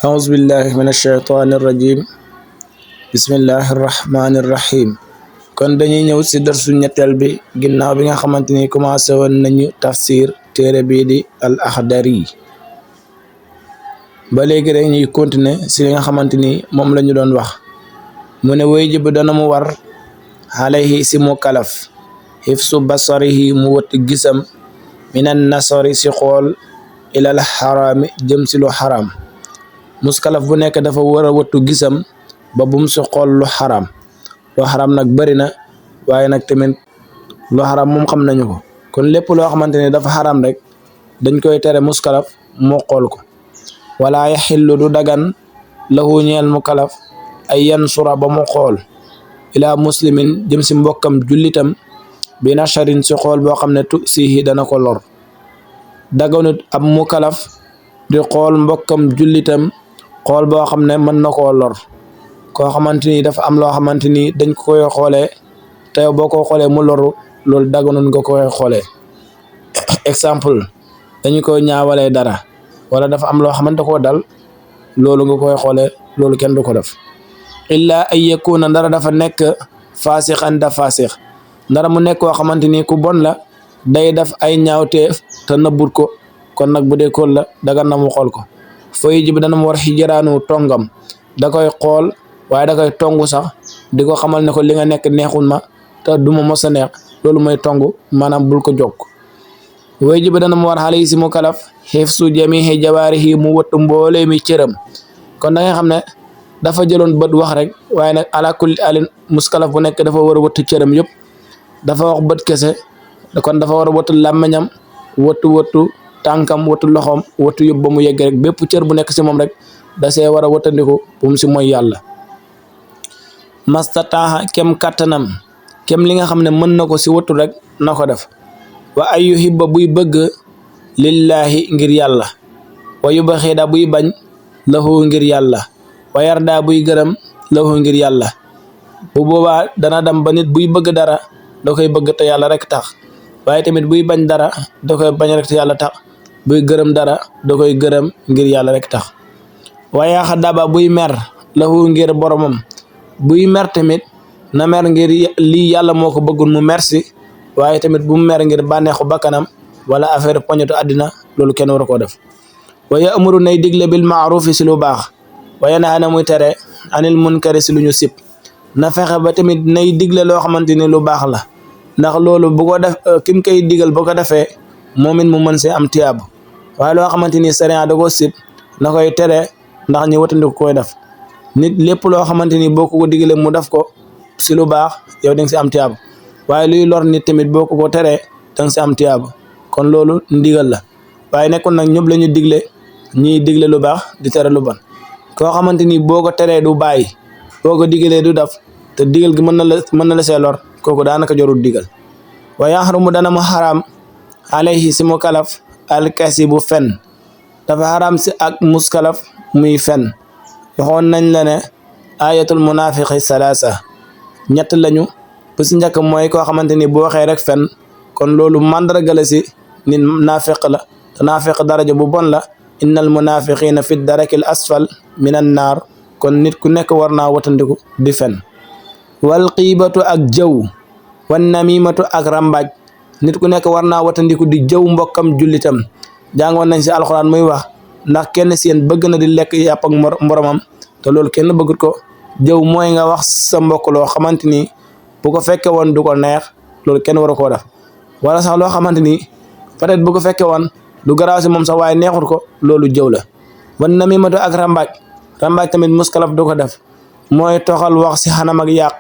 أعوذ بالله من الشيطان الرجيم بسم الله الرحمن الرحيم kon dañuy ñëw ci darsu ñetteel bi ginnaaw bi nga xamante ni commencé woon nañu tafsir téere bii di al Akhdari ba léegi rek ñuy continuer ci li nga xamante ni moom la ñu doon wax mu ne way jib dana mu war alayhi si mu kalaf hifsu basarihi mu wët gisam minan nasari si xool ilal xaraami jëm si lu xaram muskalaf bu nekk dafa war a wëttu gisam ba bum si xool lu xaram nag bëri na waaye nag tamit lu xaram moom xam nañu ko kon lépp loo xamante ne dafa xaram rek dañ koy tere muskalaf moo xool ko wala yaxillu du dagan lahu ñeel mukalaf ay yansura ba mu xool ila muslimin jëm si mbokkam jullitam bi nasharin si xool boo xam ne tu sihi dana ko lor daganut ab mukalaf di xool mbokkam jullitam xool boo xam ne mën na koo lor koo xamante ni dafa am loo xamante ni dañ ko koy xoolee te boo ko xoolee mu loru loolu daganut nga koy xoolee exemple dañu koy ñaawalee dara wala dafa am loo xamante koo dal loolu nga koy xoolee loolu kenn du ko def illa ay yakuna ndara dafa nekk faasixan da faasix ndara mu nekk koo xamante ni ku bon la day def ay ñaawteef te nëbbut ko kon nag bu dee kool la dagan na mu xool ko fooy ji bi dana mu war xijaraanu tongam da koy xool waaye da koy tongu sax di ko xamal ne ko li nga nekk neexul ma te duma mos a neex loolu mooy tongu maanaam bul ko jokk fooy ji bi dana mu war xale yi si mu kalaf xifsu jamihi jawaarihi mu wëttu mboolee mi cëram kon da nga xam ne dafa jëloon bët wax rek waaye nag ala kulli alin muskalaf bu nekk dafa war a wëttu cëram yëpp dafa wax bët kese kon dafa war a wëttu làmmiñam wëttu tànkam wëttu loxoom wëttu yëpp ba mu yegg rek bépp cër bu nekk si moom rek da see war a wëttandiku bu mu si mooy yàlla mastataaxa kem kattanam kem li nga xam ne mën na ko si wëttu rek na ko def wa ay yuhibba buy bëgg lillahi ngir yàlla wa yubaxida buy bañ lahu ngir yàlla wa yarda buy gërëm lahu ngir yàlla bu boobaa dana dem ba nit buy bëgg dara da koy bëgg te yàlla rek tax waaye tamit buy bañ dara da koy bañ rek te yàlla tax buy gërëm dara da koy gërëm ngir yàlla rek tax waaye xadaba buy mer lahu ngir boromam buy mer tamit na mer ngir lii yàlla moo ko bëggul mu merci waaye tamit bu mu mer ngir bànneexu bakkanam wala affaire poñetu àddina loolu kenn war koo def waaye amuru nay digle bil maarufi si lu baax waaye na muy tere anil munkari si lu ñu sib na fexe ba tamit nay digle loo xamante ni lu baax la ndax loolu bu ko def kim koy digal boo ko defee moom it mu mën see am tiyaabu waaye loo xamante ni sariya da ko sib na koy tere ndax ñu watandiku koy def nit lépp loo xamante ni boo ko digalee mu def ko si lu baax yow da nga si am tiyaabu waaye luy lor nit tamit boo ko teree da nga si am tiyaabu kon loolu ndigal la waaye nekkul nag ñëpp la ñu digle ñiy digle lu baax di tere lu bon koo xamante ni boo ko teree du bàyyi boo ko digalee du def te digal gi mën na la see lor kooku daanaka jorul digal wa yaxrumu dana mu xaraam alayhi si mu kalaf alkasi bu fen dafa xaraam si ak muskalaf muy fen waxoon nañ la ne ayatul munafiqi salaasa ñett lañu bu si njëkk mooy koo xamante ni boo waxee rek fen kon loolu mandarga la si nit naafiq la te naafiq daraja bu bon la innal munafiqina fi darakil asfal minan naar kon nit ku nekk war naa watandiku di fen wal xiibatu ak jëw wan namimatu ak rambaaj nit ku nekk war naa watandiku di jëw mbokkam jullitam jàngoon nañ si alxuraan muy wax ndax kenn si yéen bëgg na di lekk yàpp ak moromam te loolu kenn bëggut ko jëw mooy nga wax sa mbokk loo xamante ni bu ko fekke woon du ko neex loolu kenn waru koo def wala sax loo xamante ni peut-être bu ko fekke woon du garaaw si moom sax waaye neexut ko loolu jëw la wan namimatu ak rambaaj tamit muskalaf du ko def mooy toxal wax si xanam ak yàq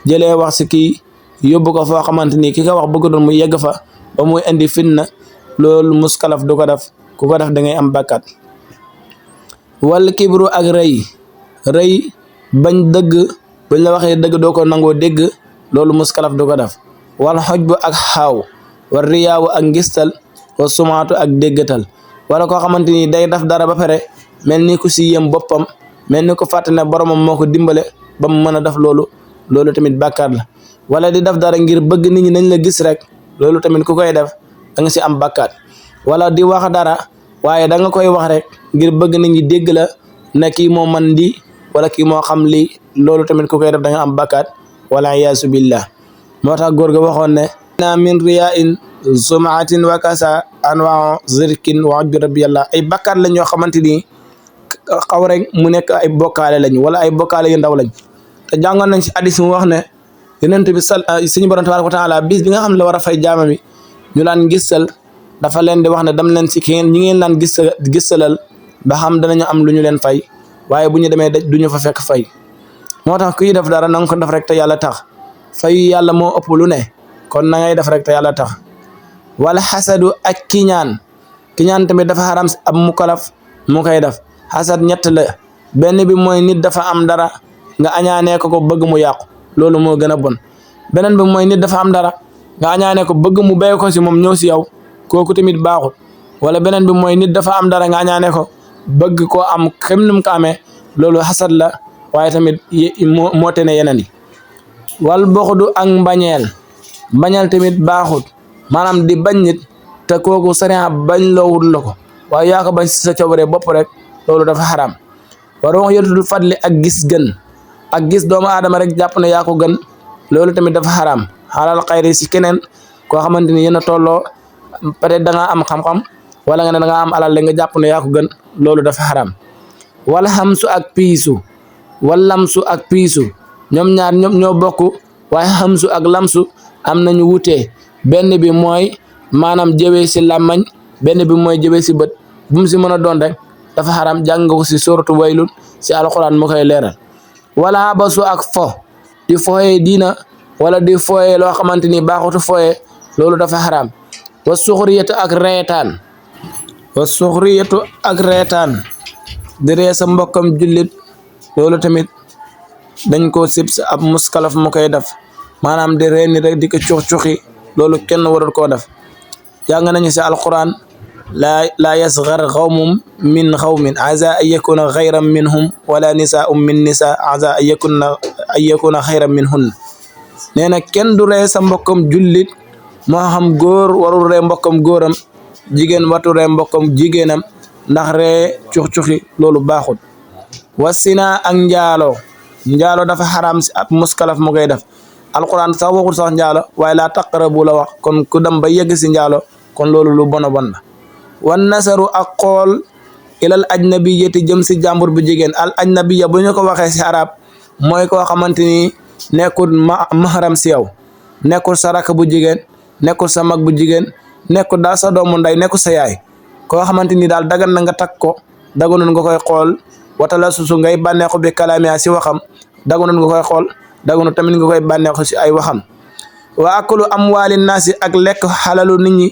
jëlee wax si kii yóbbu ko foo xamante ni ki ko wax bëgg doon mu yegg fa ba muy indi fitna loolu muskalaf du ko def ku ko def da ngay am bàkkaat wal kibru ak rëy bañ dëgg buñ la waxee dëgg doo ko nangoo dégg loolu muskalaf du ko def wal xojbu ak xaaw war riyaawu ak ngistal wa sumaatu ak déggatal wala koo xamante ni day def dara ba pare mel ni ku si yem boppam mel ni ko fàtte ne boromam moo ko dimbale ba mu mën a def loolu tamit bàkkaat la wala di def dara ngir bëgg nit ñi nañ la gis rek loolu tamit ku koy def da nga si am bàkkaat wala di wax dara waaye da nga koy wax rek ngir bëgg nit ñi dégg la ne kii moo man di wala kii moo xam lii loolu tamit ku koy def da nga am bakkaat wala iyaasu billah moo tax góor ga waxoon ne na min riyain sumaatin wa kasa anwaa zirkin wa bi rabbi yàlla ay bakkaat lañ yoo xamante ni xaw rek mu nekk ay bokkaale lañ wala ay bokkaale yu ndaw lañ te jàngoon nañ si hadis mu wax ne yonent bi suñu borom tabaaraka wa taala bis bi nga xam ne la war a fay jaama mi ñu laan gisal dafa leen di wax ne dam leen si ki ngeen ñi ngeen laan gisalal ba xam danañu am lu ñu leen fay waaye bu ñu demee daj duñu fa fekk fay moo tax kuy def dara na nga ko def rek te yàlla tax fay yàlla moo ëpp lu ne kon na ngay def rek te yàlla tax wala xasadu ak kiñaan tamit dafa xaram ab mukalaf mu koy def xasad ñett la benn bi mooy nit dafa am dara nga añaanee ko bëgg mu yàqu loolu moo gën a bon beneen bi mooy nit dafa am dara nga añaanee ko bëgg mu béy ko si moom ñëw si yow kooku tamit baaxul wala beneen bi mooy nit dafa am dara nga añaanee ko bëgg koo am kem num ko amee loolu xasad la waaye tamit moo tene yeneen yi wal boxdu ak mbañeel tamit baaxut maanaam di bañ nit te kooku sariya bañ loowul la ko waaye yaa ko bañ si sa coobare bopp rek loolu dafa xaram waroo yotul fadli ak gis doomu aadama rek jàpp ne yaa ko gën loolu tamit dafa xaram xaalal xayri si keneen koo xamante ni yéen a tolloo peut-être da ngaa am xam-xam wala nga ne da ngaa am alal la nga jàpp ne yaa ko gën loolu dafa xaram wala xamsu ak piisu ñoom ñaar ñoo bokk waaye xamsu ak lamsu am nañu wutee benn bi mooy maanaam jëwee si làmmañ benn bi mooy jëwee si bët bu mu si mën a doon rek dafa xaram jàng nga ko si suratu waylun si alquran mu koy leeral wala basu ak di foyee diina wala di foyee loo xamante ni baaxutu foyee loolu dafa xaram wa suxriyatu ak reetaan di ree sa mbokkam jullit loolu tamit dañ ko sib si ab muskalaf mu koy def maanaam di ree ni rek di ko cuxi loolu kenn warul koo def jàng nañu si alquran laa yasgar xawmum min xawmin asa an yakuna xayran minhum wala nisaa'um min nisa asa an yakuna xayran minhun nee na kenn du ree sa mbokkam jullit moo xam góor warul ree mbokkam góoram jigéen watu ree mbokkam jigéenam ndax ree cuxi loolu baaxul wasina ak njaalo dafa xaram si ab muskalaf mu koy def alquran sax waxul sax njaalo waaye laa taqrabu la wax kon ku dem ba yegg si njaalo kon loolu lu bon la wan nasaru ak xool ilal ajnabiyati jëm si jàmbur bu jigéen al ajnabiya bu ñu ko waxee si arab mooy koo xamante ni nekkul mahram si yow nekkul sa rakk bu jigéen nekkul sa mag bu jigéen nekkul daal sa doomu nday nekkul sa yaay koo xamante ni daal dagan na nga takk ko daganul nga koy xool watala susu ngay bànneexu bi kalaamiya si waxam daganul nga koy xool daganul tamit nga koy bànneexu si ay waxam wa akulu amwaali naasi ak lekk xalalu nit ñi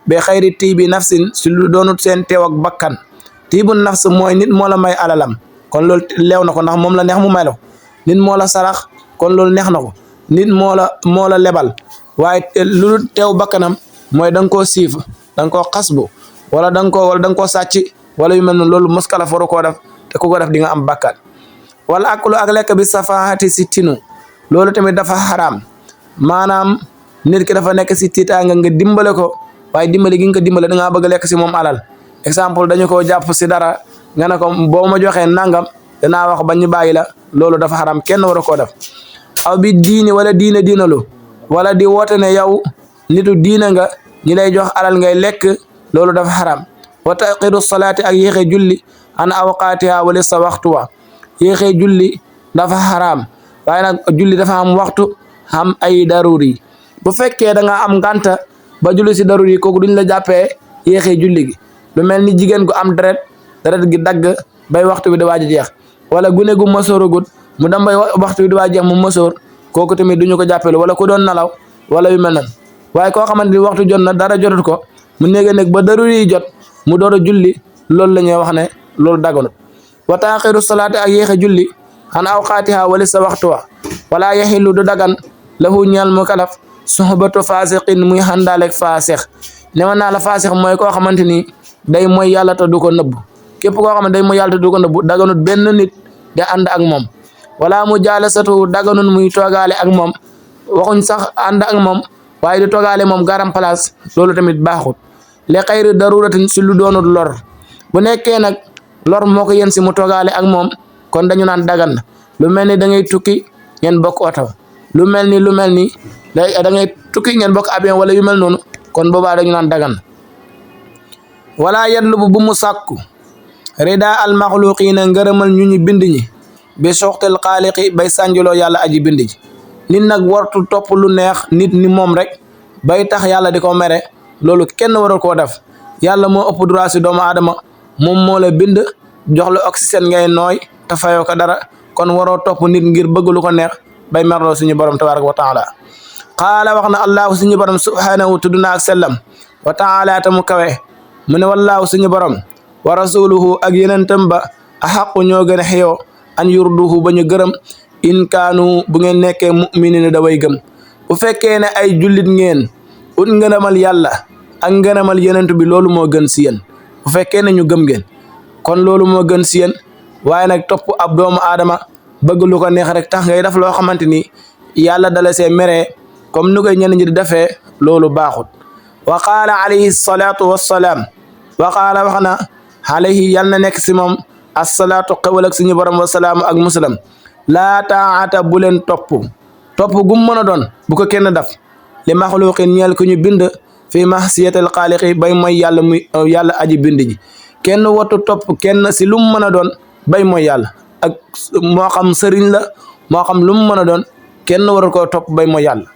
be xayri tiibi nafsin si lu doonut seen teew ak bakkan tiibu nafs mooy nit moo la may alalam kon loolu leew na ko ndax moom la neex mu may la nit moo la sarax kon loolu neex na ko nit moo la lebal waaye lu teew bakkanam mooy da nga koo siif da nga koo xasbu wala da nga koo sàcc wala yu mel noonu loolu muskala waru koo def te ku ko def di nga am bakkaat wala akulu ak lekk bi safaahati si tinu loolu tamit dafa xaraam maanaam nit ki dafa nekk si tiitaanga nga dimbale ko waaye dimbali gi nga ko dimbale da ngaa bëgg lekk si moom alal exemple dañu ko jàpp si dara nga ne ko boo ma joxee nangam danaa wax ba ñu bàyyi la loolu dafa xaram kenn waru koo def aw bi diini wala diinalu wala di woote ne yow nitu diina nga ñi lay jox alal ngay lekk loolu dafa xaram wa taqiru salaati ak yéexee julli an awqaatiha wala sa waxtu wa yéexee julli dafa xaram waaye nag julli dafa am waxtu am ay daruri bu fekkee da nga am ngànta ba julli si daruri kooku duñ la jàppee yéexee julli gi lu mel ni jigéen gu am deret gi dagg bay waxtu bi di waaj a jeex wala gune gu mësooragut mu dem bay waxtu bi di waaj a jeex mu mësoor kooku tamit duñu ko jàppee wala ku doon nalaw wala yu mel nan waaye koo xamante ni waxtu jot na dara jotut ko mu néeg ba daruri yi jot mu door a julli loolu la ñuy wax ne loolu daganut wa taaxiru salaati ak yéexe julli an awqaatiha wali sa waxtu wa wala yaxillu du dagan lahu ñeel mu kalaf soxbatu faasiqin muy xandaalek faasix newoon naa la faasix mooy koo xamante ni day mooy yàlla te du ko nëbb képp koo xam ne day mooy yàlla te du ko nëbb daganut benn nit di ànd ak moom wala mu jaalasatu daganut muy toogaale ak moom waxuñ sax ànd ak moom waaye di toogaale moom garam place loolu tamit baaxut li xayri daruratin si lu doonut lor bu nekkee nag lor moo ko yéen si mu toogaale ak moom kon dañu naan dagan na lu mel ni da ngay tukki ngeen bokk oto lu mel ni da ngay tukki ngeen bokk avion wala yu mel noonu kon boobaa dañu naan dagan na wala yatlubu bu mu sàkku rida al maxluqiina ngërëmal ñu ñu bind ñi bi soxtel xaaliqi bay sànjuloo yàlla aji bind ji nit nag wartu topp lu neex nit ni moom rek bay tax yàlla di ko mere loolu kenn warul koo def yàlla moo ëpp droit si doomu aadama moom moo la bind jox la oxygène ngay nooy te fayoo ko dara kon waroo topp nit ngir bëgg lu ko neex bay merloo suñu borom tabaraka wa taala qaala wax na allahu suñu borom subhanahu tudd na ak sellam wa taala ta mu kawe mu ne wallaahu suñu borom wa rasuluhu ak yenentam ba a xaqu ñoo gën a xeyoo an yurduhu ba ñu gërëm in kaanu bu ngeen nekkee mu'minina da way gëm bu fekkee ne ay jullit ngeen ut ngërëmal yàlla ak ngërëmal yenentu bi loolu moo gën si yéen bu fekkee ne ñu gëm ngeen kon loolu moo gën si yéen waaye nag topp ab doomu aadama bëgg lu ko neex rek tax ngay def loo xamante ni yàlla dala see mere comme nu koy ñenn ñi di defee loolu baaxut wa qaala alayhi salaatu wassalaam wa qaala wax na alayhi yal na nekk si moom assalaatu xewal ak suñu borom wasalaam ak muslim laa taata bu leen topp gum mën a doon bu ko kenn def li maxluqin ñeel ku ñu bind fi mahsiyatil xaaliqi bay mooy yàlla muy yàlla aji bind ji kenn watu topp kenn si lu mu mën a doon bay mooy yàlla ak moo xam sëriñ la moo xam lu mu mën a doon kenn waru koo topp bay mooy yàlla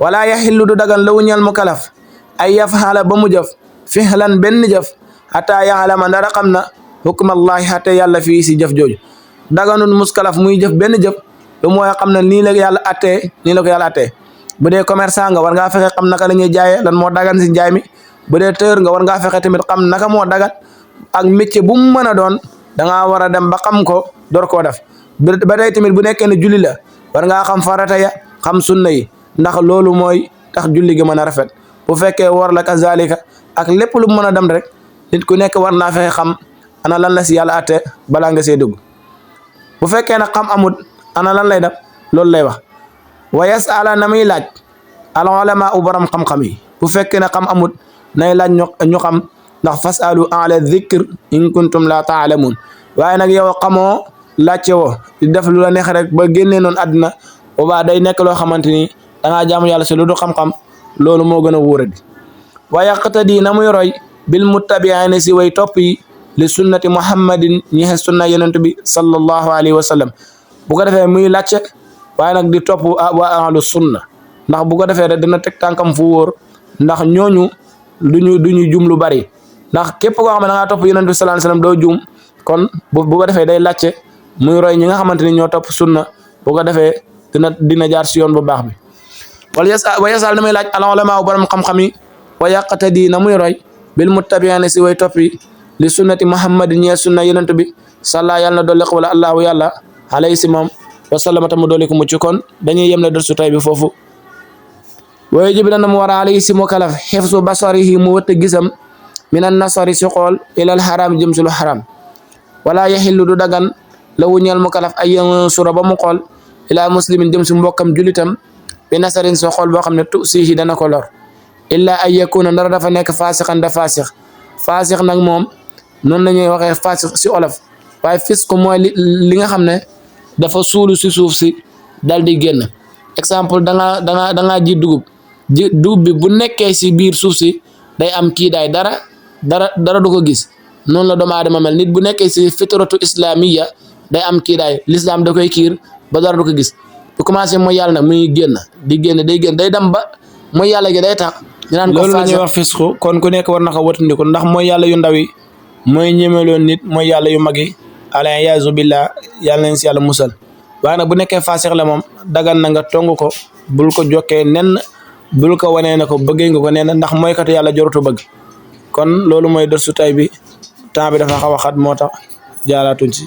wala yaxillu du dagan lawu ñeel mu kalaf ay yafxala ba mu jëf fixlan benn jëf xataa yaxlama ndara xam na hukmallahi xate yàlla fii si jëf jooju daganul muskalaf muy jëf benn jëf lu mooy xam ne nii la yàlla attee nii la ko yàlla attee bu dee commerçant nga war ngaa fexe xam naka la ñuy jaayee lan moo dagan si njaay mi bu dee tër nga war ngaa fexe tamit xam naka moo dagan ak métier bu mu mën a doon da ngaa war a dem ba xam ko door koo def ba tey tamit bu nekkee ne julli la war ngaa xam farata ya xam sunna yi ndax loolu mooy tax julli gi mën a rafet bu fekkee war la kazalika ak lépp lu mën a dem rek nit ku nekk war naa fexe xam ana lan la si yàlla atte balaa nga see dugg bu fekkee nag xam amut ana lan lay def loolu lay wax wa yasala na muy laaj al ulama u borom xam-xam yi bu fekkee ne xam amut nay laaj ñu xam ndax fasalu ala dhikr in kuntum la taalamun waaye nag yow xamoo laajte woo di def lu la neex rek ba génnee noonu àddina boobaa day nekk loo xamante ni dangaa jaamu yàlla si lu du xam-xam loolu moo gën a wóoradi wa yaqtadi na muy roy bil muttabiina si way topp yi li sunnati muhammadin ñexe sunna yonent bi sallallahu alayhi wa sallam bu ko defee muy laajte waaye nag di topp waa ahlu sunna ndax bu ko defee rek dina teg tànkam fu wóor ndax ñooñu duñu jum lu bari ndax képp koo xam ne da ngaa topp yonent bi sallallahu alayhi wa sallam doo jum kon bu ko defee day laajte muy roy ñi nga xamante ni ñoo topp sunna bu ko defee dina jaar si yoon bu baax bi wa yasal na muy laaj al ulama borom xam-xam yi wa yaqtadi na muy roy bil muttabiina si way toppi li sunnati muhammadin ñee sunna yonent bi salla yàlla na dolli wala allahu yàlla alayhi si moom wa sallama tamu dolli ko mucc kon dañuy yem ne darsu tay bi foofu wa yajibu dana mu war a alayhi si mu kalaf xifsu basarihi mu wëtt gisam minan nasari si xool ilal xaram jëm si lu xaram wala yaxillu du dagan la wuñeel mu kalaf ay sura ba mu xool ila muslimin jëm si mbokkam julitam bi nasarin si xool boo xam ne tu siihi dana ko lor illa ay yakuna ndara dafa nekk faasixan da faasix faasix nag moom noonu la ñuy waxee faasix si olof waaye fisq mooy li nga xam ne dafa suulu si suuf si dal di génn exemple da nga ji dugub bi bu nekkee si biir suuf si day am kiidaay dara du ko gis noonu la doomu aadama mel nit bu nekkee si fitratu islamiya day am kiidaay l'islam da koy kiir ba dara du ko gis bu commencé mooy yàlla nag muy génn day dem ba mooy yàlla gi day tax ñu naan ko loolu la ñuy wax fisqu kon ku nekk war na ko watandiku ndax mooy yàlla yu ndaw yi mooy ñemeloon nit mooy yàlla yu mag yi ala iyaazu billah yàlla nañ si yàlla musal waaye nag bu nekkee faasix la moom dagan na nga tong ko bul ko jokkee nen bul ko wanee na ko bëggee nga ko nen ndax mooy kat yàlla jorutu bëgg kon loolu mooy dërsu tay bi temps bi dafa xaw a xat moo tax jaaraatuñ si